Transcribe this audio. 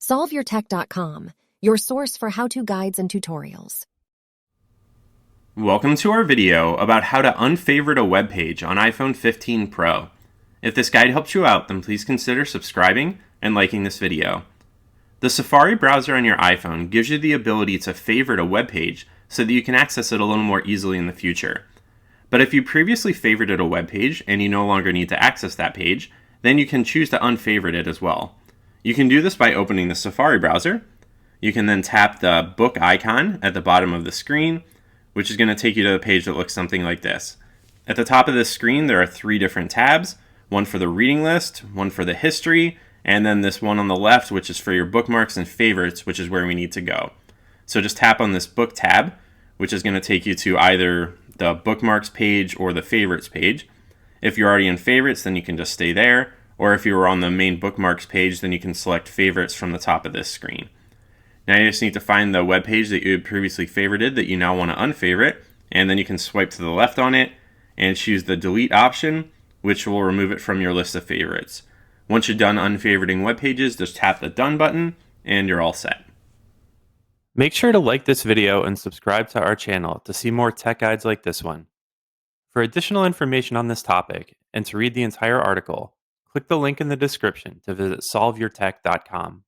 SolveYourTech.com, your source for how-to guides and tutorials. Welcome to our video about how to unfavorite a web page on iPhone 15 Pro. If this guide helps you out, then please consider subscribing and liking this video. The Safari browser on your iPhone gives you the ability to favorite a web page so that you can access it a little more easily in the future. But if you previously favorited a web page and you no longer need to access that page, then you can choose to unfavorite it as well. You can do this by opening the Safari browser. You can then tap the book icon at the bottom of the screen, which is going to take you to a page that looks something like this. At the top of this screen, there are 3 different tabs, one for the reading list, one for the history, and then this one on the left, which is for your bookmarks and favorites, which is where we need to go. So just tap on this book tab, which is going to take you to either the bookmarks page or the favorites page. If you're already in favorites, then you can just stay there, or if you were on the main bookmarks page, then you can select favorites from the top of this screen. Now you just need to find the web page that you had previously favorited that you now want to unfavorite, and then you can swipe to the left on it and choose the delete option, which will remove it from your list of favorites. Once you're done unfavoriting web pages, just tap the done button and you're all set. Make sure to like this video and subscribe to our channel to see more tech guides like this one. For additional information on this topic and to read the entire article, click the link in the description to visit solveyourtech.com.